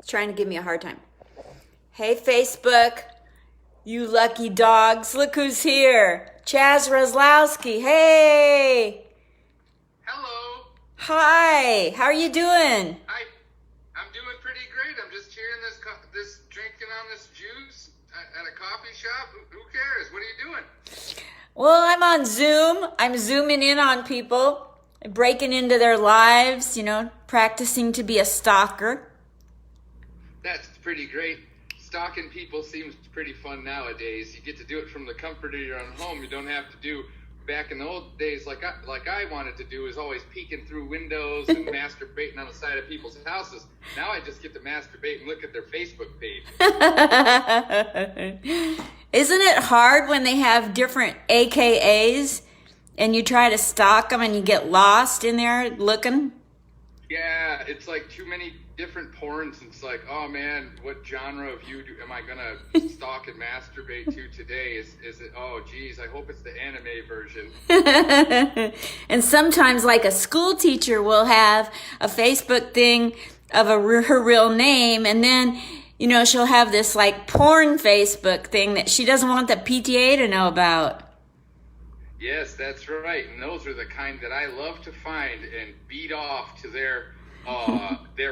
trying to give me a hard time. Hey, Facebook, you lucky dogs. Look who's here. Chazz Razzlowski. Hey. Hello. Hi. How are you doing? I'm doing pretty great. I'm just here in this drinking on this juice at a coffee shop. Who cares? What are you doing? Well, I'm on Zoom. I'm zooming in on people, breaking into their lives, practicing to be a stalker. That's pretty great. Stalking people seems pretty fun nowadays. You get to do it from the comfort of your own home. You don't have to do back in the old days like I wanted to do, is always peeking through windows and masturbating on the side of people's houses. Now I just get to masturbate and look at their Facebook page. Isn't it hard when they have different AKAs and you try to stalk them and you get lost in there looking? Yeah, it's like too many different porns. It's like, oh man, what genre of you am I gonna stalk and masturbate to today? Is it, oh geez, I hope it's the anime version. And sometimes like a school teacher will have a Facebook thing of her real name, and then she'll have this like porn Facebook thing that she doesn't want the PTA to know about. Yes, that's right. And those are the kind that I love to find and beat off to their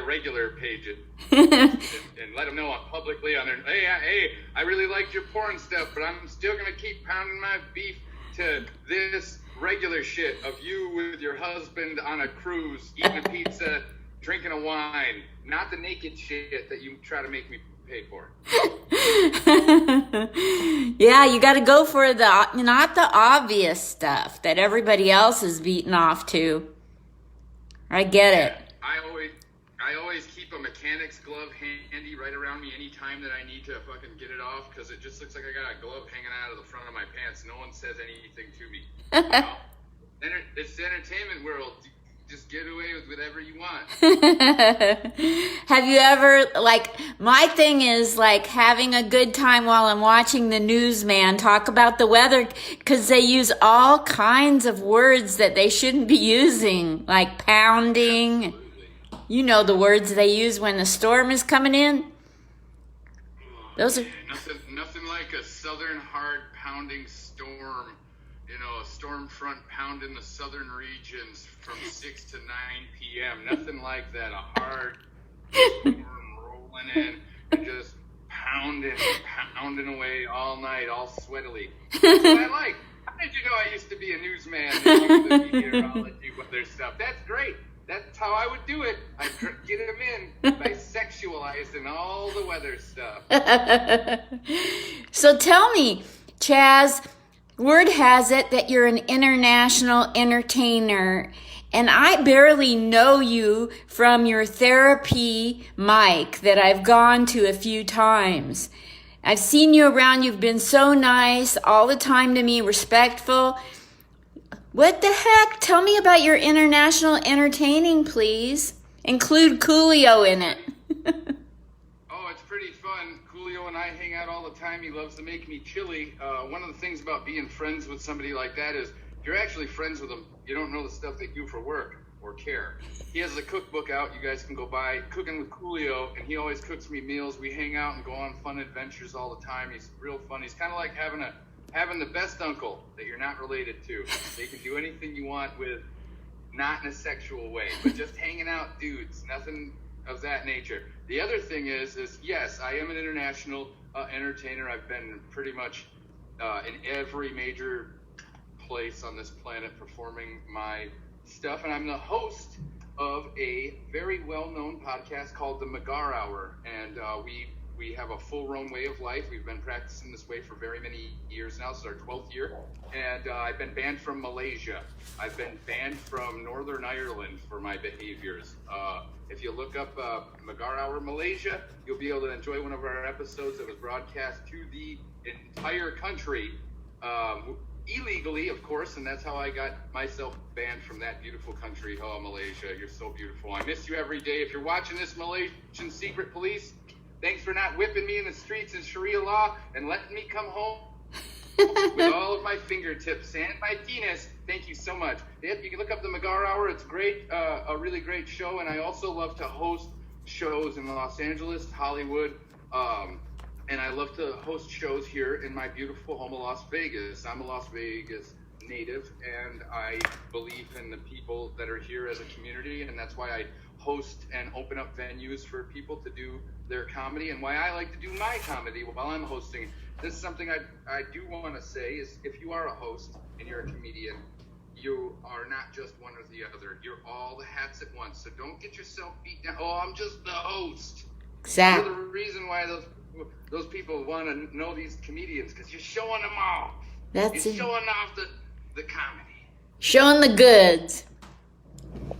regular pages and let them know publicly on their, hey, I really liked your porn stuff, but I'm still going to keep pounding my beef to this regular shit of you with your husband on a cruise, eating a pizza, drinking a wine, not the naked shit that you try to make me pay for. Yeah, you got to go for not the obvious stuff that everybody else is beating off to. I get it. I always keep a mechanic's glove handy right around me anytime that I need to fucking get it off, because it just looks like I got a glove hanging out of the front of my pants. No one says anything to me. It's the entertainment world. Just get away with whatever you want. Have you ever, my thing is having a good time while I'm watching the newsman talk about the weather, because they use all kinds of words that they shouldn't be using, like pounding. Absolutely. You know the words they use when the storm is coming in? Those are nothing like a southern hard pounding storm. A storm front pounding the southern regions from 6 to 9 p.m. Nothing like that. A hard storm rolling in and just pounding away all night, all sweatily. That's what I like. How did you know I used to be a newsman and use the meteorology weather stuff? That's great. That's how I would do it. I'd get them in by sexualizing all the weather stuff. So tell me, Chazz, word has it that you're an international entertainer, and I barely know you from your therapy mic that I've gone to a few times. I've seen you around. You've been so nice all the time to me, respectful. What the heck? Tell me about your international entertaining, please. Include Coolio in it. Oh, it's pretty fun. Coolio and I hang out all the time. He loves to make me chili. One of the things about being friends with somebody like that is if you're actually friends with them, you don't know the stuff they do for work or care. He has a cookbook out. You guys can go buy Cooking with Coolio, and he always cooks me meals. We hang out and go on fun adventures all the time. He's real fun. He's kind of like having the best uncle that you're not related to. They can do anything you want with, not in a sexual way, but just hanging out dudes, nothing of that nature. The other thing is yes, I am an international entertainer. I've been pretty much in every major place on this planet performing my stuff, and I'm the host of a very well-known podcast called The Magar Hour, and we have a full-grown way of life. We've been practicing this way for very many years now. This is our 12th year. And I've been banned from Malaysia. I've been banned from Northern Ireland for my behaviors. If you look up Magar Hour Malaysia, you'll be able to enjoy one of our episodes that was broadcast to the entire country, illegally, of course, and that's how I got myself banned from that beautiful country. Oh, Malaysia, you're so beautiful. I miss you every day. If you're watching this, Malaysian secret police, thanks for not whipping me in the streets in Sharia law and letting me come home with all of my fingertips and my penis. Thank you so much. You can look up the Magar Hour. It's great, a really great show. And I also love to host shows in Los Angeles, Hollywood, and I love to host shows here in my beautiful home of Las Vegas. I'm a Las Vegas native, and I believe in the people that are here as a community, and that's why I host and open up venues for people to do their comedy, and why I like to do my comedy while I'm hosting. This is something I do want to say is, if you are a host and you're a comedian, you are not just one or the other. You're all the hats at once. So don't get yourself beat down. Oh, I'm just the host. Exactly. You're the reason why those people want to know these comedians, because you're showing them off. You're showing off the comedy. Showing the goods.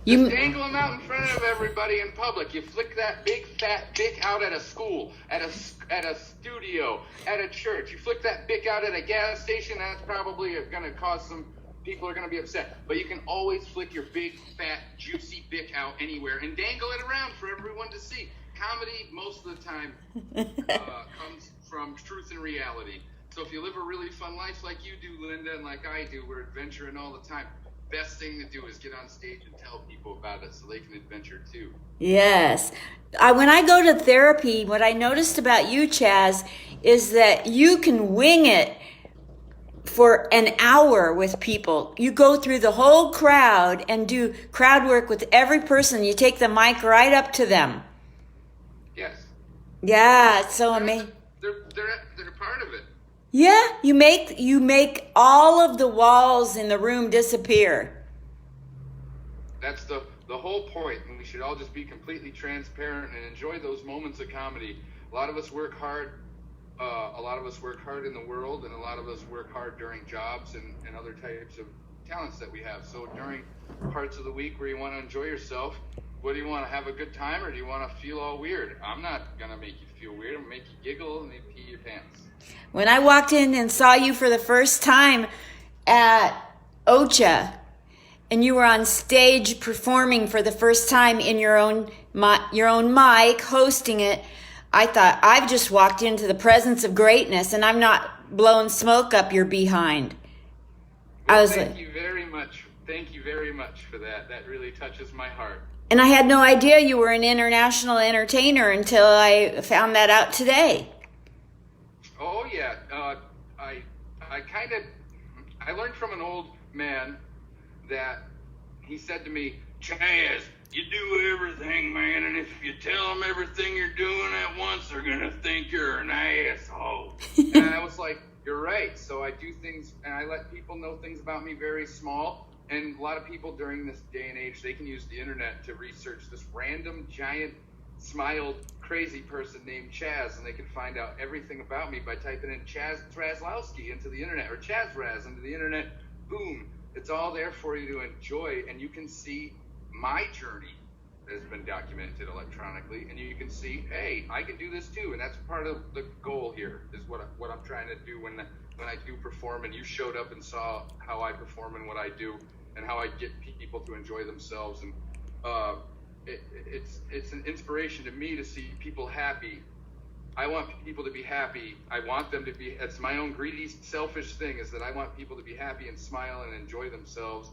You dangle them out in front of everybody in public. You flick that big fat bick out at a school, at a studio, at a church. You flick that bick out at a gas station. That's probably going to cause some people are going to be upset. But you can always flick your big fat juicy bick out anywhere and dangle it around for everyone to see. Comedy most of the time comes from truth and reality. So if you live a really fun life like you do, Linda, and like I do, we're adventuring all the time. Best thing to do is get on stage and tell people about it so they can adventure too. Yes. When I go to therapy, what I noticed about you, Chazz, is that you can wing it for an hour with people. You go through the whole crowd and do crowd work with every person. You take the mic right up to them. Yes. Yeah, it's so amazing. They're part of it. Yeah, you make all of the walls in the room disappear. That's the whole point, and we should all just be completely transparent and enjoy those moments of comedy. A lot of us work hard. A lot of us work hard in the world, and a lot of us work hard during jobs and other types of talents that we have. So during parts of the week where you want to enjoy yourself, what do you want to have a good time, or do you want to feel all weird? I'm not going to make you feel weird. I'm going to make you giggle and pee your pants. When I walked in and saw you for the first time at Ocha, and you were on stage performing for the first time in your own mic, hosting it, I thought, I've just walked into the presence of greatness, and I'm not blowing smoke up your behind. Well, thank you very much. Thank you very much for that. That really touches my heart. And I had no idea you were an international entertainer until I found that out today. Oh yeah, I learned from an old man that he said to me, Chazz, you do everything, man, and if you tell them everything you're doing at once, they're gonna think you're an asshole. And I was like, you're right. So I do things, and I let people know things about me very small. And a lot of people during this day and age, they can use the internet to research this random, giant, smiled, crazy person named Chazz, and they can find out everything about me by typing in Chazz Razzlowski into the internet, or Chazz Raz into the internet. Boom. It's all there for you to enjoy, and you can see my journey that has been documented electronically, and you can see, hey, I can do this too, and that's part of the goal here, is what I'm trying to do when I do perform, and you showed up and saw how I perform and what I do, and how I get people to enjoy themselves, and it's an inspiration to me to see people happy. I want people to be happy. I want them to be. It's my own greedy, selfish thing, is that I want people to be happy and smile and enjoy themselves.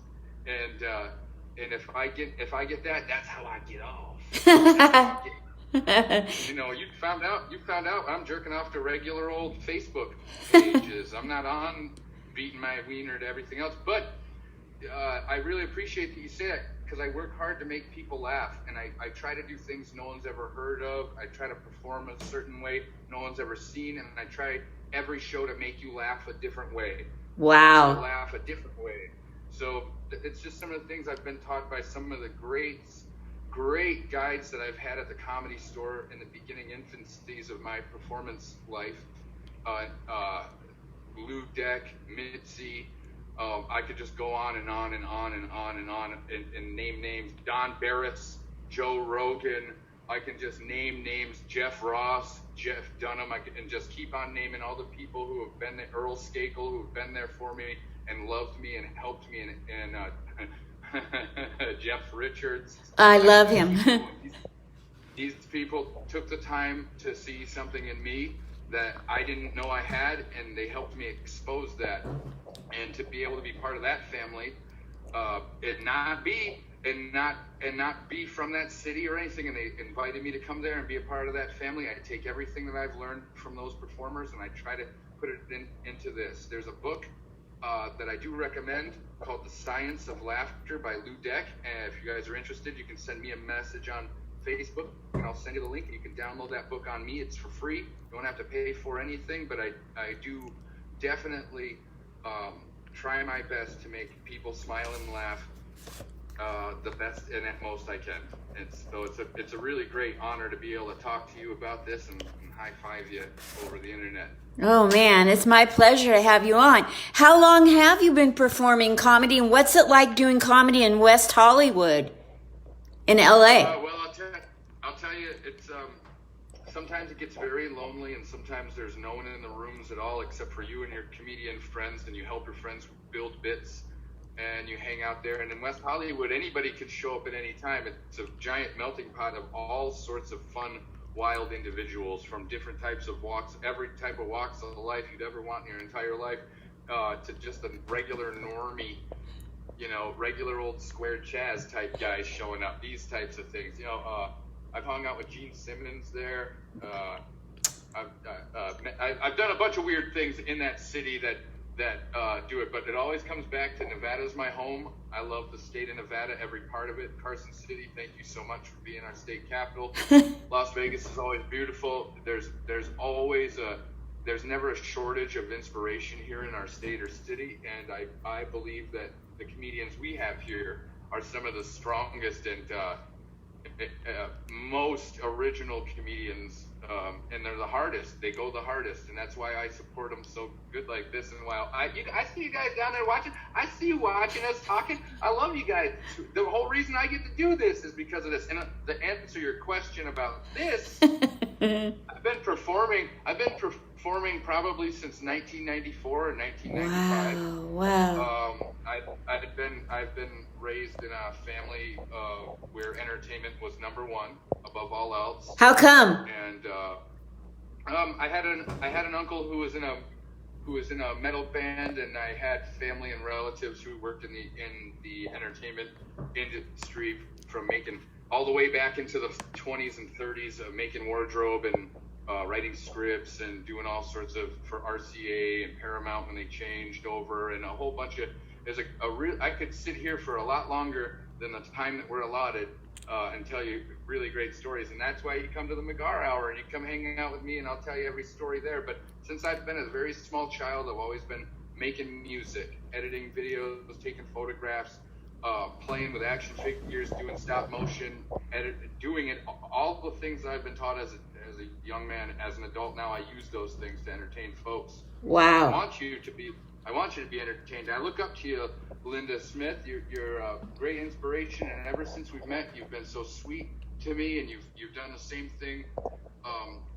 And if I get that, that's how I get off. You know, you found out I'm jerking off to regular old Facebook pages. I'm not on beating my wiener to everything else, but I really appreciate that you say that, because I work hard to make people laugh, and I try to do things no one's ever heard of. I try to perform a certain way no one's ever seen, and I try every show to make you laugh a different way. Wow. Laugh a different way. So it's just some of the things I've been taught by some of the great guides that I've had at the Comedy Store in the beginning infancies of my performance life. Lou Deck, Mitzi. I could just go on and on and on and on and on and name names. Don Barris, Joe Rogan. I can just name names. Jeff Ross, Jeff Dunham. And just keep on naming all the people who have been there. Earl Skakel, who have been there for me and loved me and helped me. And Jeff Richards. I love him. These people took the time to see something in me that I didn't know I had, and they helped me expose that. And to be able to be part of that family, it not be not be from that city or anything, and they invited me to come there and be a part of that family. I take everything that I've learned from those performers and I try to put it into this. There's a book that I do recommend called The Science of Laughter by Lou Deck, and if you guys are interested, you can send me a message on Facebook and I'll send you the link. You can download that book on me. It's for free. You don't have to pay for anything, but I do definitely try my best to make people smile and laugh the best and at most I can. It's a really great honor to be able to talk to you about this and high-five you over the internet. Oh man, it's my pleasure to have you on. How long have you been performing comedy, and what's it like doing comedy in West Hollywood in LA? Well, I'll tell you, it's sometimes it gets very lonely, and sometimes there's no one in the rooms at all except for you and your comedian friends, and you help your friends build bits, and you hang out there. And in West Hollywood, anybody could show up at any time. It's a giant melting pot of all sorts of fun, wild individuals from different types of walks, every type of walks of life you'd ever want in your entire life, to just a regular normie, regular old square Chazz type guys showing up, these types of things. I've hung out with Gene Simmons there. I've done a bunch of weird things in that city that do it, but it always comes back to Nevada's my home. I love the state of Nevada, every part of it. Carson City, thank you so much for being our state capital. Las Vegas is always beautiful. There's never a shortage of inspiration here in our state or city, and I believe that the comedians we have here are some of the strongest and most original comedians, and they're the hardest. They go the hardest, and that's why I support them so good like this. And while I see you guys down there watching, I see you watching us talking. I love you guys. The whole reason I get to do this is because of this. And to answer your question about this, I've been performing probably since 1994 or 1995. Wow. I've been raised in a family where entertainment was number one above all else. How come? And I had an uncle who was in a metal band, and I had family and relatives who worked in the entertainment industry, from making all the way back into the 20s and 30s, making wardrobe and writing scripts and doing all sorts of for RCA and Paramount when they changed over, and a whole bunch of. I could sit here for a lot longer than the time that we're allotted and tell you really great stories, and that's why you come to the McGar Hour and you come hanging out with me, and I'll tell you every story there. But since I've been a very small child, I've always been making music, editing videos, taking photographs, playing with action figures, doing stop motion, doing it, all the things that I've been taught as a young man. As an adult now, I use those things to entertain folks. Wow. I want you to be entertained. I look up to you, Linda Smith. You're a great inspiration, and ever since we've met, you've been so sweet to me, and you've done the same thing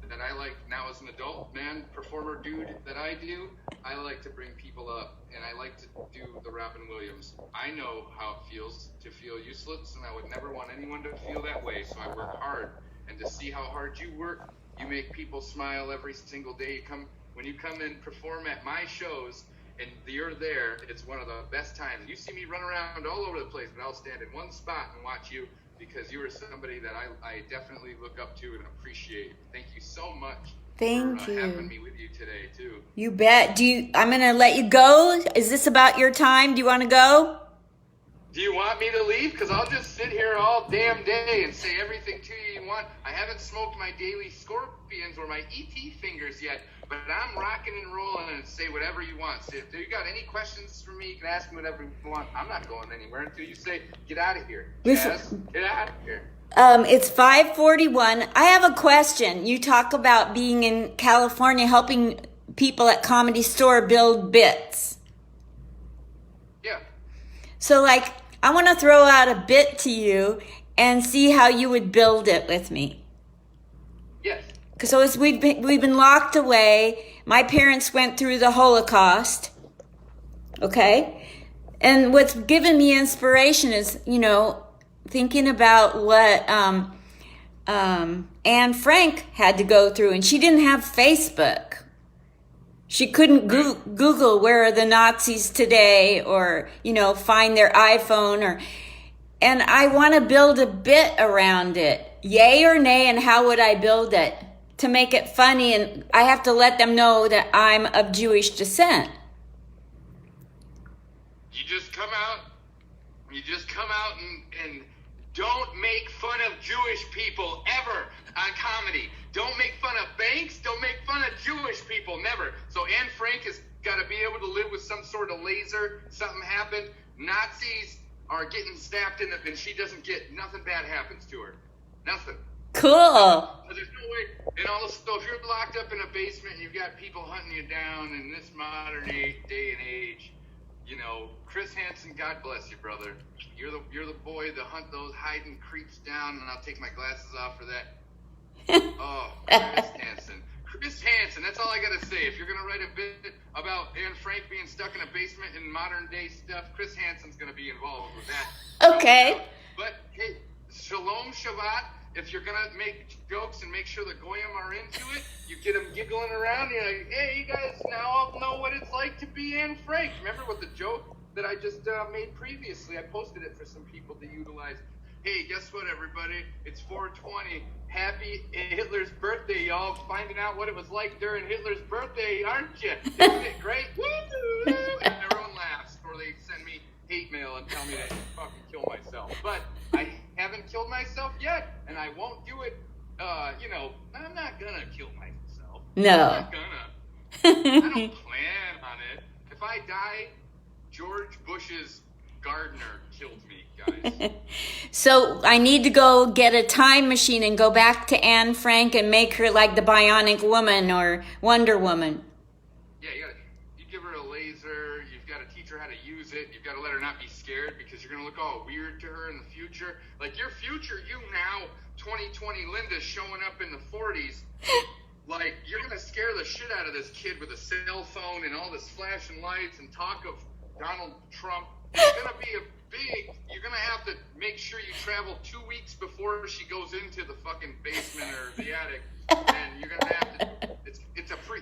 that I like now as an adult man, performer dude that I do. I like to bring people up, and I like to do the Robin Williams. I know how it feels to feel useless, and I would never want anyone to feel that way, so I work hard. And to see how hard you work, you make people smile every single day. When you come and perform at my shows, and you're there, it's one of the best times. You see me run around all over the place, but I'll stand in one spot and watch you, because you are somebody that I definitely look up to and appreciate. Thank you so much for having me with you today, too. You bet. I'm going to let you go. Is this about your time? Do you want to go? Do you want me to leave? Because I'll just sit here all damn day and say everything to you want. I haven't smoked my daily scorpions or my ET fingers yet, but I'm rocking and rolling and say whatever you want. So if you got any questions for me, you can ask me whatever you want. I'm not going anywhere until you say, get out of here. Chazz, get out of here. It's 5:41. I have a question. You talk about being in California, helping people at Comedy Store build bits. Yeah. So, I want to throw out a bit to you and see how you would build it with me. Yes. So we've been locked away. My parents went through the Holocaust. Okay? And what's given me inspiration is, thinking about what Anne Frank had to go through. And she didn't have Facebook. She couldn't Google where are the Nazis today, or, find their iPhone, And I want to build a bit around it. Yay or nay, and how would I build it? To make it funny, and I have to let them know that I'm of Jewish descent. You just come out and don't make fun of Jewish people ever on comedy. Don't make fun of banks. Don't make fun of Jewish people. Never. So Anne Frank has got to be able to live with some sort of laser. Something happened. Nazis are getting snapped in and she doesn't get, nothing bad happens to her. Nothing. Cool. There's no way. And also, if you're locked up in a basement and you've got people hunting you down in this modern day and age, you know, Chris Hansen, God bless you, brother. You're the boy to hunt those hiding creeps down, and I'll take my glasses off for that. Oh, Chris Hansen. That's all I gotta say. If you're gonna write a bit about Anne Frank being stuck in a basement in modern day stuff, Chris Hansen's gonna be involved with that. Okay. But hey, Shalom Shabbat. If you're gonna make jokes and make sure the goyim are into it, you get them giggling around. You're like, hey, you guys now all know what it's like to be Anne Frank. Remember what the joke that I just made previously? I posted it for some people to utilize. Hey, guess what, everybody? It's 420. Happy Hitler's birthday, y'all. Finding out what it was like during Hitler's birthday, aren't you? Isn't it great? Woo! And everyone laughs, or they send me hate mail and tell me that I fucking kill myself. But I haven't killed myself yet, and I won't do it. I'm not gonna kill myself. No. I'm not gonna. I don't plan on it. If I die, George Bush's gardener killed me, guys. So I need to go get a time machine and go back to Anne Frank and make her like the Bionic Woman or Wonder Woman. Yeah, you give her a laser. You've got to teach her how to use it. You've got to let her not be scared because you're gonna look all weird to her in the future. Like your future, you now, 2020 Linda showing up in the 40s. Like, you're going to scare the shit out of this kid with a cell phone and all this flashing lights and talk of Donald Trump. It's going to be you're going to have to make sure you travel 2 weeks before she goes into the fucking basement or the attic. And you're going to have to,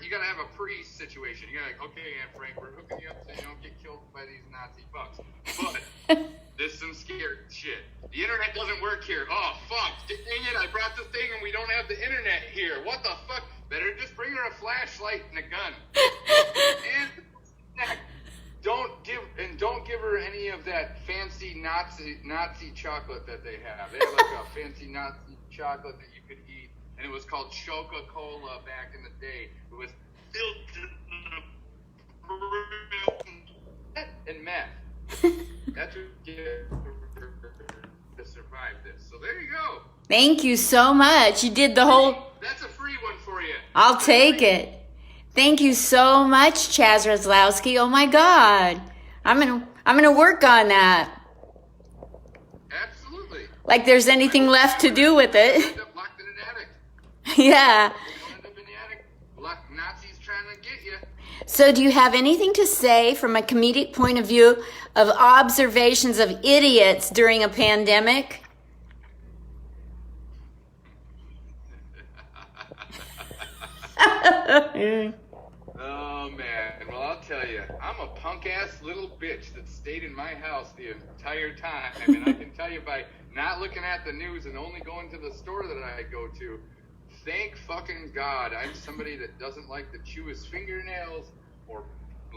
you got to have a pre-situation. You're like, okay, Anne Frank, we're hooking you up so you don't get killed by these Nazi fucks. But this is some scared shit. The internet doesn't work here. Oh, fuck. Dang it, I brought the thing and we don't have the internet here. What the fuck? Better just bring her a flashlight and a gun. And don't give her any of that fancy Nazi chocolate that they have. They have like a fancy Nazi chocolate that you could eat, and it was called Coca-Cola back in the day. It was filled and meth. That's what you get to survive this. So there you go. Thank you so much. You did the whole... That's a free one for you. I'll take it. Thank you so much, Chazz Razzlowski. Oh my God. I'm gonna work on that. Absolutely. Like there's anything left to do with it. End up locked in an attic. Yeah. You end up in the attic. Nazis trying to get you. So do you have anything to say from a comedic point of view of observations of idiots during a pandemic? Oh man, well I'll tell you, I'm a punk ass little bitch that stayed in my house the entire time, and I can tell you by not looking at the news and only going to the store that I go to, thank fucking God I'm somebody that doesn't like to chew his fingernails or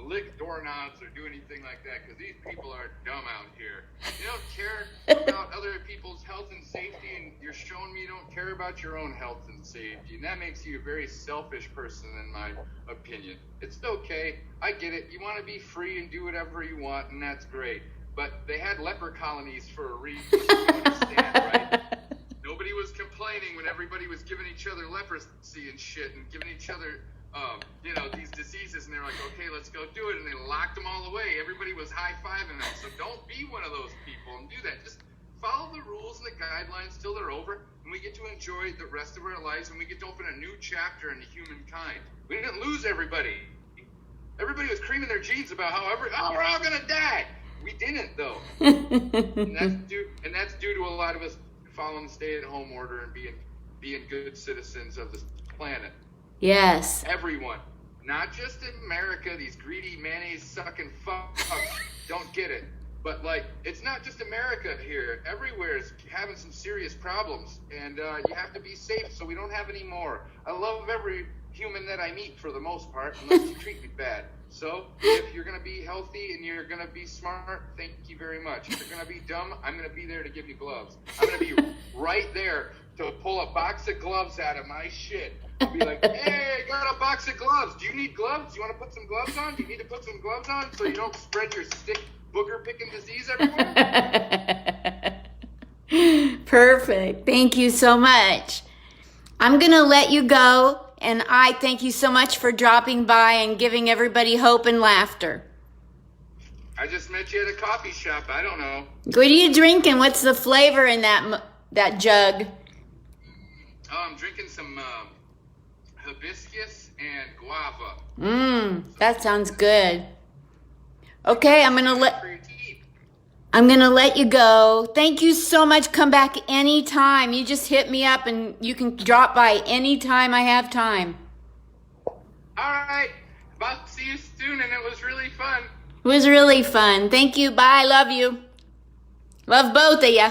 lick doorknobs or do anything like that, because these people are dumb out here. You don't care about other people's health and safety, and you're showing me you don't care about your own health and safety, and that makes you a very selfish person in my opinion. It's okay, I get it, you want to be free and do whatever you want, and that's great, but they had leper colonies for a reason, you understand, right? Nobody was complaining when everybody was giving each other leprosy and shit and giving each other these diseases, and they're like, okay, let's go do it, and they locked them all away. Everybody was high-fiving them, so don't be one of those people and do that. Just follow the rules and the guidelines till they're over, and we get to enjoy the rest of our lives, and we get to open a new chapter into humankind. We didn't lose everybody. Everybody was creaming their jeans about how we're all gonna die. We didn't, though. and that's due to a lot of us following the stay-at-home order and being good citizens of this planet. Yes. Everyone. Not just in America, these greedy mayonnaise-sucking fucks don't get it. But like, it's not just America here. Everywhere is having some serious problems, and you have to be safe so we don't have any more. I love every human that I meet for the most part, unless you treat me bad. So if you're gonna be healthy and you're gonna be smart, thank you very much. If you're gonna be dumb, I'm gonna be there to give you gloves. I'm gonna be right there to pull a box of gloves out of my shit. I'll be like, hey, I got a box of gloves. Do you need gloves? Do you want to put some gloves on? Do you need to put some gloves on so you don't spread your stick booger picking disease everywhere? Perfect. Thank you so much. I'm going to let you go, and I thank you so much for dropping by and giving everybody hope and laughter. I just met you at a coffee shop. I don't know. What are you drinking? What's the flavor in that jug? Oh, I'm drinking some hibiscus and guava. That sounds good. Okay, I'm gonna let you go. Thank you so much. Come back anytime. You just hit me up and you can drop by anytime I have time. All right. About to see you soon, and it was really fun. It was really fun. Thank you. Bye. Love you. Love both of you.